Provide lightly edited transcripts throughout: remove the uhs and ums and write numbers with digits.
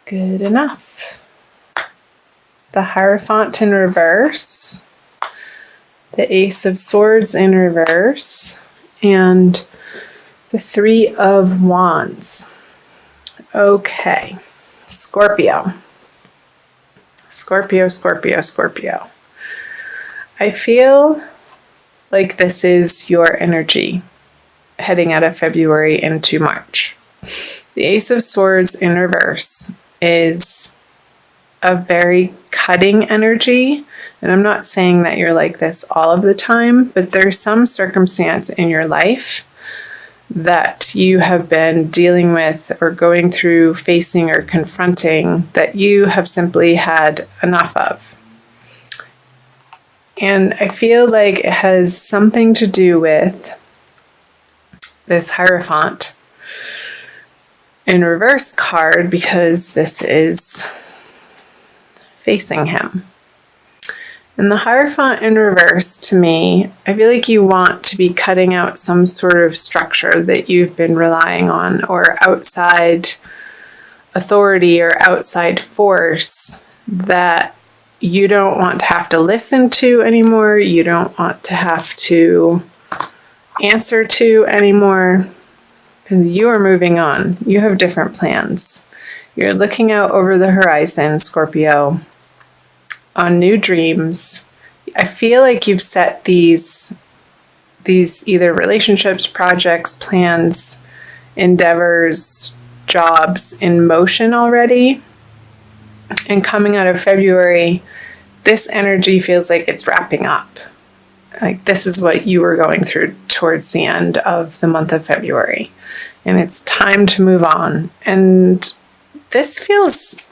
Good enough. The Hierophant in reverse, the Ace of Swords in reverse, and the Three of Wands. Okay, Scorpio. Scorpio, Scorpio, Scorpio. I feel like this is your energy heading out of February into March. The Ace of Swords in reverse is a very cutting energy. And I'm not saying that you're like this all of the time, but there's some circumstance in your life that you have been dealing with or going through, facing or confronting that you have simply had enough of. And I feel like it has something to do with this Hierophant in reverse card, because this is facing him. And the Hierophant in reverse, to me, I feel like you want to be cutting out some sort of structure that you've been relying on, or outside authority or outside force that you don't want to have to listen to anymore. You don't want to have to answer to anymore, because you are moving on. You have different plans. You're looking out over the horizon, Scorpio, on new dreams. I feel like you've set these either relationships, projects, plans, endeavors, jobs in motion already. And coming out of February, this energy feels like it's wrapping up. Like this is what you were going through towards the end of the month of February. And it's time to move on. And this feels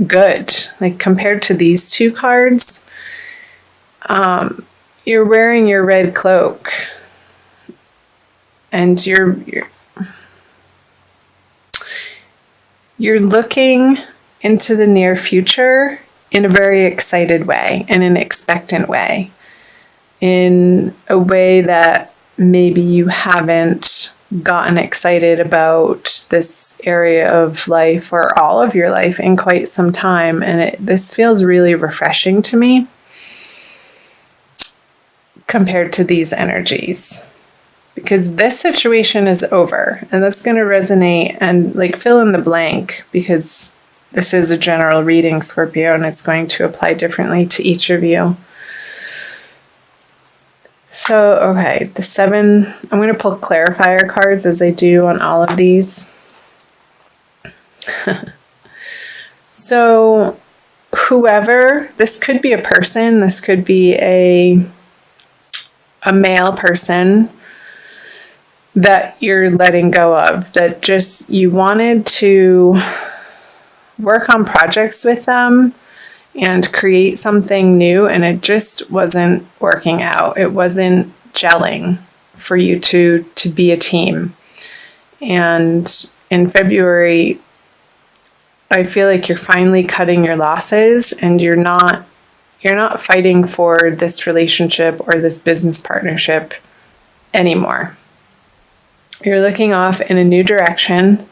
good. Like compared to these two cards, you're wearing your red cloak. And you're looking into the near future in a very excited way, in an expectant way, in a way that maybe you haven't gotten excited about this area of life or all of your life in quite some time. And this feels really refreshing to me compared to these energies, because this situation is over, and that's going to resonate and like fill in the blank, because this is a general reading, Scorpio, and it's going to apply differently to each of you. So, okay, the 7, I'm going to pull clarifier cards as I do on all of these. So, whoever, this could be a person, this could be a male person that you're letting go of, that just you wanted to work on projects with them and create something new, and it just wasn't working out. It wasn't gelling for you to be a team. And in February, I feel like you're finally cutting your losses, and you're not fighting for this relationship or this business partnership anymore. You're looking off in a new direction.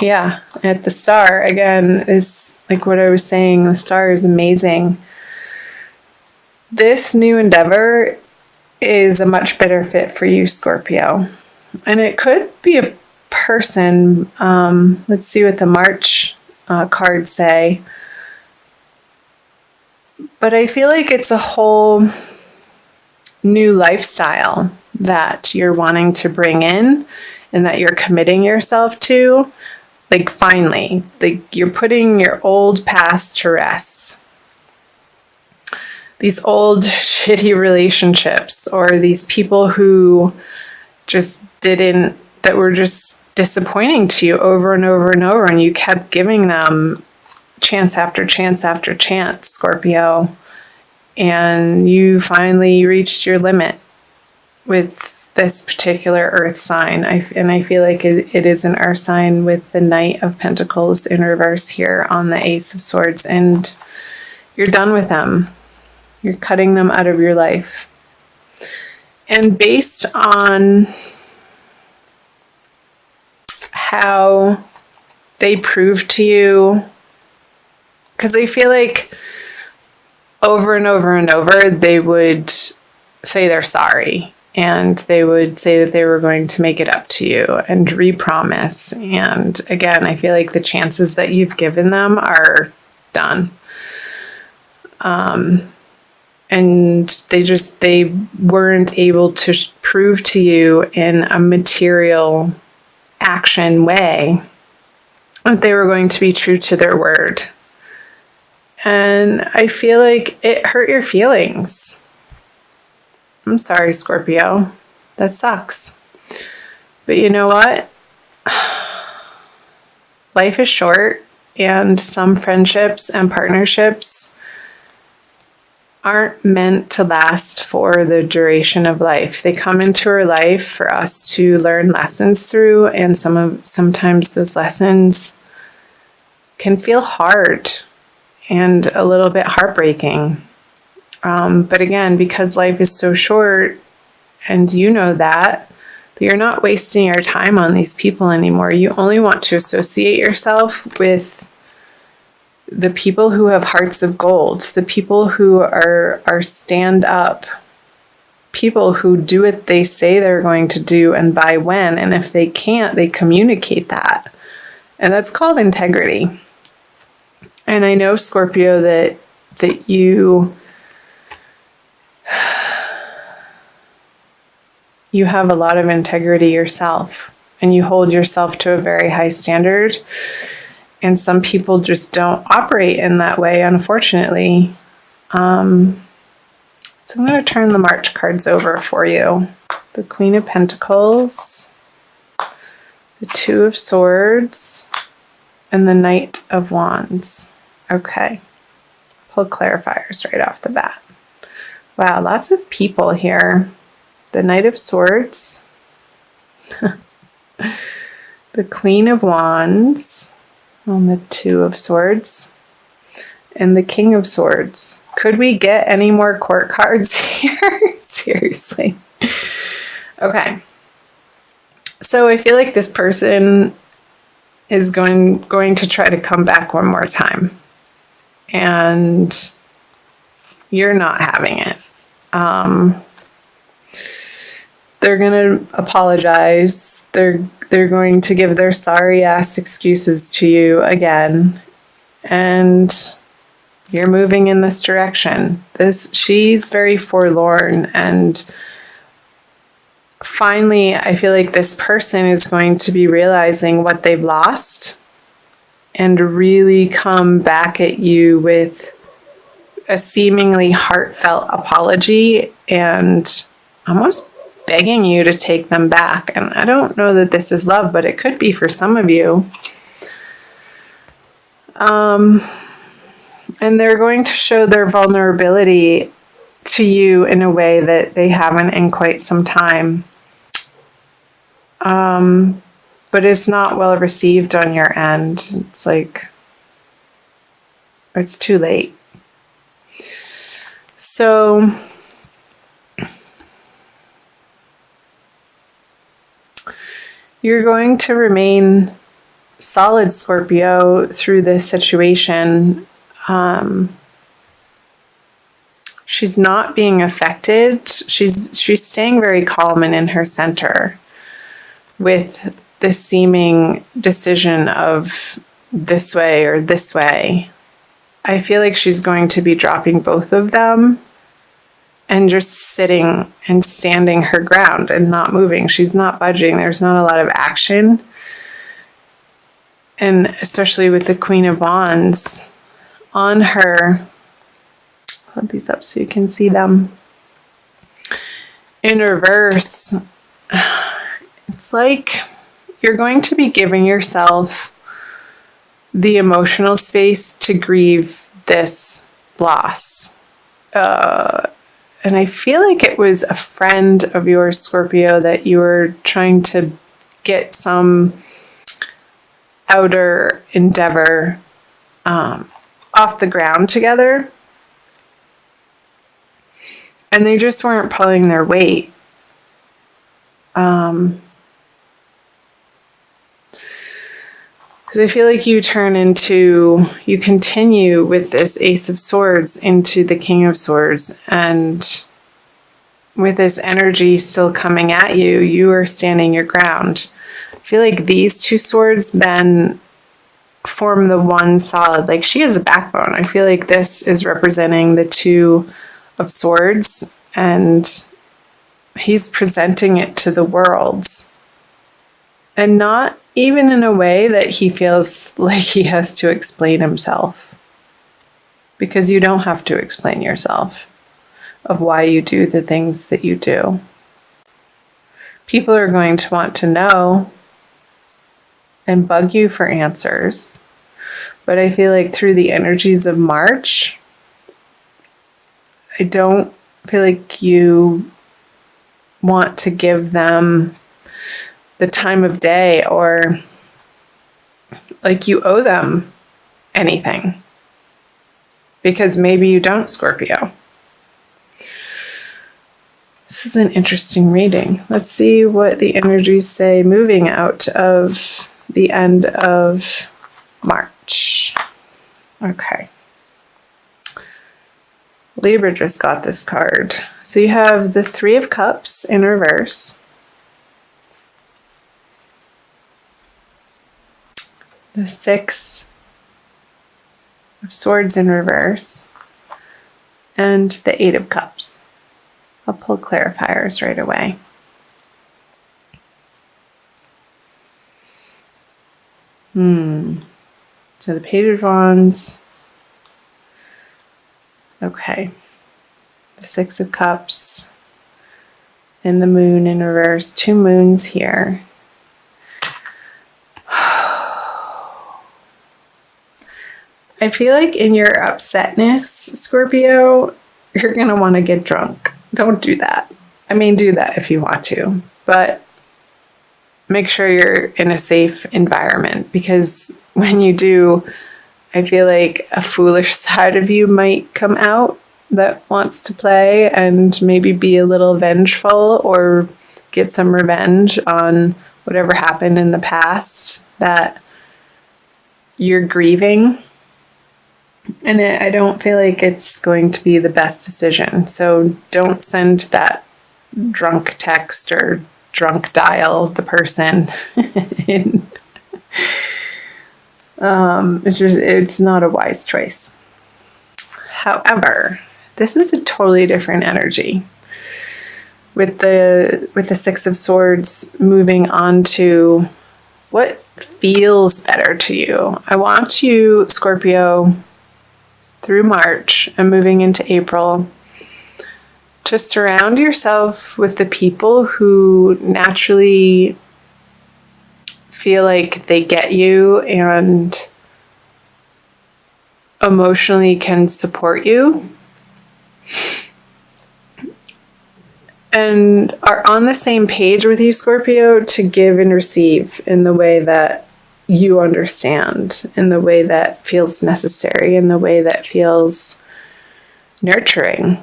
Yeah, at the star, again, is like what I was saying, the star is amazing. This new endeavor is a much better fit for you, Scorpio. And it could be a person. Let's see what the March cards say. But I feel like it's a whole new lifestyle that you're wanting to bring in and that you're committing yourself to. Like finally, like you're putting your old past to rest. These old shitty relationships, or these people who just that were just disappointing to you over and over and over, and you kept giving them chance after chance after chance, Scorpio, and you finally reached your limit with this particular earth sign. And I feel like it is an earth sign with the Knight of Pentacles in reverse here on the Ace of Swords, and you're done with them. You're cutting them out of your life. And based on how they proved to you, because I feel like over and over and over, they would say they're sorry. And they would say that they were going to make it up to you and re-promise. And again, I feel like the chances that you've given them are done. And they weren't able to prove to you in a material action way that they were going to be true to their word. And I feel like it hurt your feelings. I'm sorry, Scorpio. That sucks. But you know what? Life is short, and some friendships and partnerships aren't meant to last for the duration of life. They come into our life for us to learn lessons through, and sometimes those lessons can feel hard and a little bit heartbreaking. But again, because life is so short, and you know that you're not wasting your time on these people anymore. You only want to associate yourself with the people who have hearts of gold, the people who are stand up, people who do what they say they're going to do and by when. And if they can't, they communicate that. And that's called integrity. And I know, Scorpio, that you have a lot of integrity yourself, and you hold yourself to a very high standard. And some people just don't operate in that way, unfortunately. So I'm going to turn the March cards over for you. The Queen of Pentacles, the Two of Swords, and the Knight of Wands. Okay. Pull clarifiers right off the bat. Wow, lots of people here. The Knight of Swords, the Queen of Wands, and the Two of Swords, and the King of Swords. Could we get any more court cards here? Seriously. Okay. So I feel like this person is going to try to come back one more time. And you're not having it. They're going to apologize. They're going to give their sorry ass excuses to you again. And you're moving in this direction. She's very forlorn, and finally I feel like this person is going to be realizing what they've lost and really come back at you with a seemingly heartfelt apology and almost begging you to take them back. And I don't know that this is love, but it could be for some of you. And they're going to show their vulnerability to you in a way that they haven't in quite some time. But it's not well received on your end. It's like, it's too late. So you're going to remain solid, Scorpio, through this situation. She's not being affected. She's staying very calm and in her center with the seeming decision of this way or this way. I feel like she's going to be dropping both of them and just sitting and standing her ground and not moving. She's not budging. There's not a lot of action. And especially with the Queen of Wands on her, hold these up so you can see them. In reverse, it's like you're going to be giving yourself the emotional space to grieve this loss. And I feel like it was a friend of yours, Scorpio, that you were trying to get some outer endeavor off the ground together. And they just weren't pulling their weight. Because I feel like you continue with this Ace of Swords into the King of Swords, and with this energy still coming at you, you are standing your ground. I feel like these two swords then form the one solid, like she has a backbone. I feel like this is representing the Two of Swords, and he's presenting it to the world. And not even in a way that he feels like he has to explain himself. Because you don't have to explain yourself of why you do the things that you do. People are going to want to know and bug you for answers. But I feel like through the energies of March, I don't feel like you want to give them the time of day, or like you owe them anything. Because maybe you don't, Scorpio. This is an interesting reading. Let's see what the energies say moving out of the end of March. Okay. Libra just got this card. So you have the Three of Cups in reverse. The Six of Swords in reverse. And the Eight of Cups. I'll pull clarifiers right away. So the Page of Wands. Okay. The Six of Cups. And the Moon in reverse. Two moons here. I feel like in your upsetness, Scorpio, you're going to want to get drunk. Don't do that. I mean, do that if you want to, but make sure you're in a safe environment, because when you do, I feel like a foolish side of you might come out that wants to play and maybe be a little vengeful or get some revenge on whatever happened in the past that you're grieving. And I don't feel like it's going to be the best decision. So don't send that drunk text or drunk dial the person. It's not a wise choice. However, this is a totally different energy. With the Six of Swords moving on to what feels better to you. I want you, Scorpio, through March and moving into April, to surround yourself with the people who naturally feel like they get you and emotionally can support you and are on the same page with you, Scorpio, to give and receive in the way that you understand, in the way that feels necessary, in the way that feels nurturing.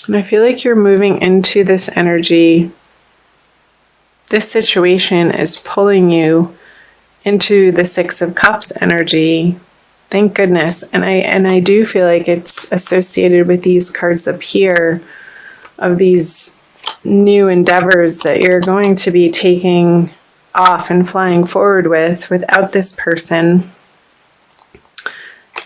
And I feel like you're moving into this energy. This situation is pulling you into the Six of Cups energy. Thank goodness. And I do feel like it's associated with these cards up here of these new endeavors that you're going to be taking off and flying forward without this person.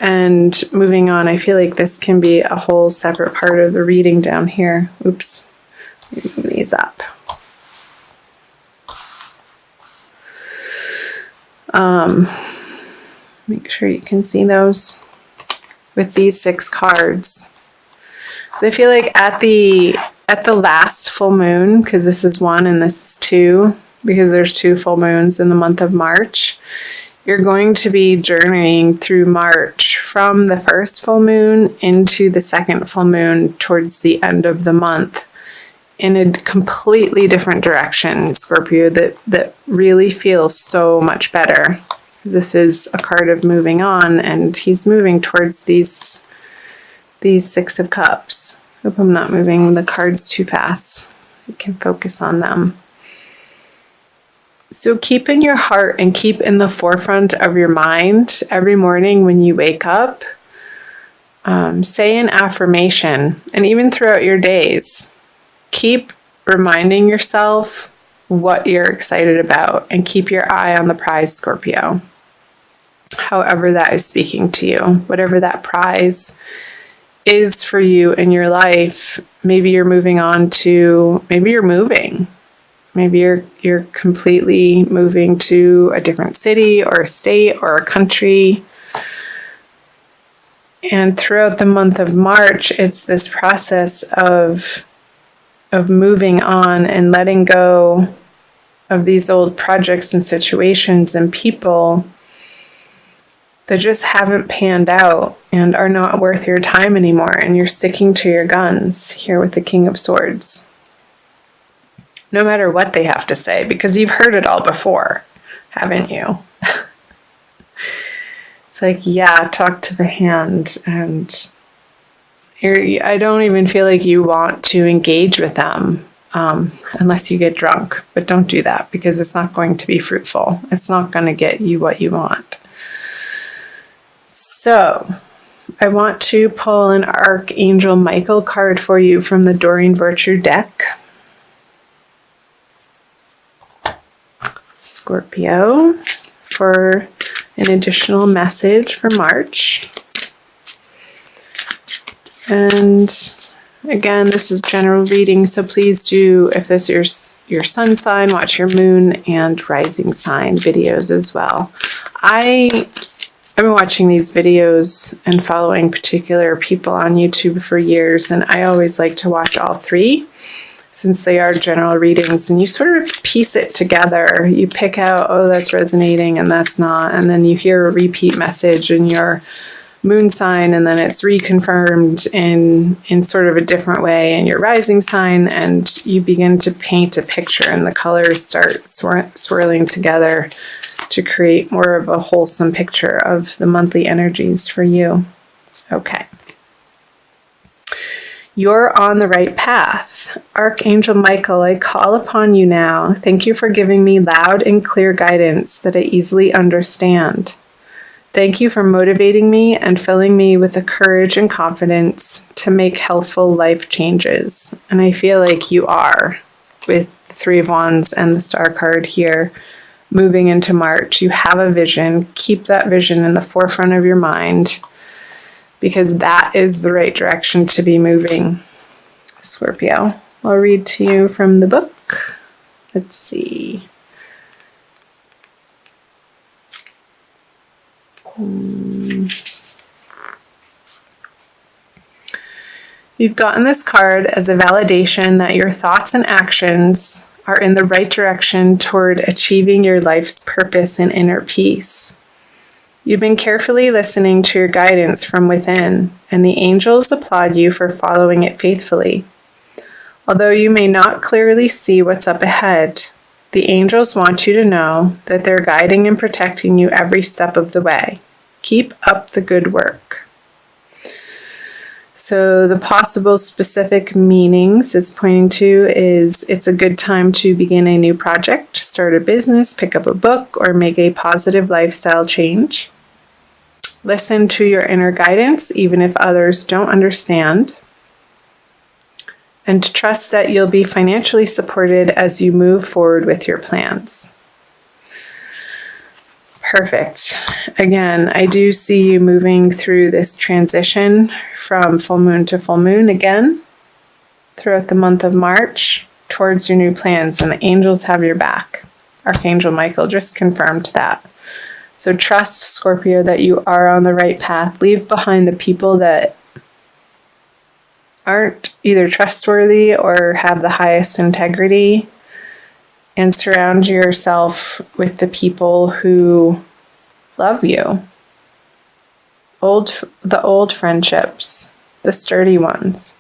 And moving on, I feel like this can be a whole separate part of the reading down here. Oops. Let me move these up. Make sure you can see those with these 6 cards. So I feel like at the last full moon, because this is 1 and this is 2, because there's 2 full moons in the month of March, you're going to be journeying through March from the first full moon into the second full moon towards the end of the month in a completely different direction, Scorpio, that really feels so much better. This is a card of moving on, and he's moving towards these 6 of Cups. Hope I'm not moving the cards too fast. You can focus on them. So keep in your heart and keep in the forefront of your mind every morning when you wake up. Say an affirmation, and even throughout your days, keep reminding yourself what you're excited about and keep your eye on the prize, Scorpio. However that is speaking to you, whatever that prize is for you in your life. Maybe you're moving maybe you're moving. Maybe you're completely moving to a different city or a state or a country. And throughout the month of March, it's this process of moving on and letting go of these old projects and situations and people that just haven't panned out and are not worth your time anymore. And you're sticking to your guns here with the King of Swords. No matter what they have to say, because you've heard it all before, haven't you? It's like, yeah, talk to the hand. And I don't even feel like you want to engage with them unless you get drunk. But don't do that, because it's not going to be fruitful. It's not going to get you what you want. So I want to pull an Archangel Michael card for you from the Doreen Virtue deck. Scorpio, for an additional message for March. And again, this is general reading, so please do, if this is your sun sign, watch your moon and rising sign videos as well. I've been watching these videos and following particular people on YouTube for years, and I always like to watch all three, since they are general readings, and you sort of piece it together. You pick out, oh, that's resonating and that's not, and then you hear a repeat message in your moon sign, and then it's reconfirmed in sort of a different way in your rising sign, and you begin to paint a picture, and the colors start swirling together to create more of a wholesome picture of the monthly energies for you. Okay. You're on the right path. Archangel Michael, I call upon you now. Thank you for giving me loud and clear guidance that I easily understand. Thank you for motivating me and filling me with the courage and confidence to make healthful life changes. And I feel like you are, with the Three of Wands and the Star card here, moving into March. You have a vision. Keep that vision in the forefront of your mind, because that is the right direction to be moving, Scorpio. I'll read to you from the book. Let's see. You've gotten this card as a validation that your thoughts and actions are in the right direction toward achieving your life's purpose and inner peace. You've been carefully listening to your guidance from within, and the angels applaud you for following it faithfully. Although you may not clearly see what's up ahead, the angels want you to know that they're guiding and protecting you every step of the way. Keep up the good work. So the possible specific meanings it's pointing to is it's a good time to begin a new project, start a business, pick up a book, or make a positive lifestyle change. Listen to your inner guidance, even if others don't understand. And trust that you'll be financially supported as you move forward with your plans. Perfect. Again, I do see you moving through this transition from full moon to full moon again throughout the month of March towards your new plans, and the angels have your back. Archangel Michael just confirmed that. So trust, Scorpio, that you are on the right path. Leave behind the people that aren't either trustworthy or have the highest integrity, and surround yourself with the people who love you. The old friendships, the sturdy ones.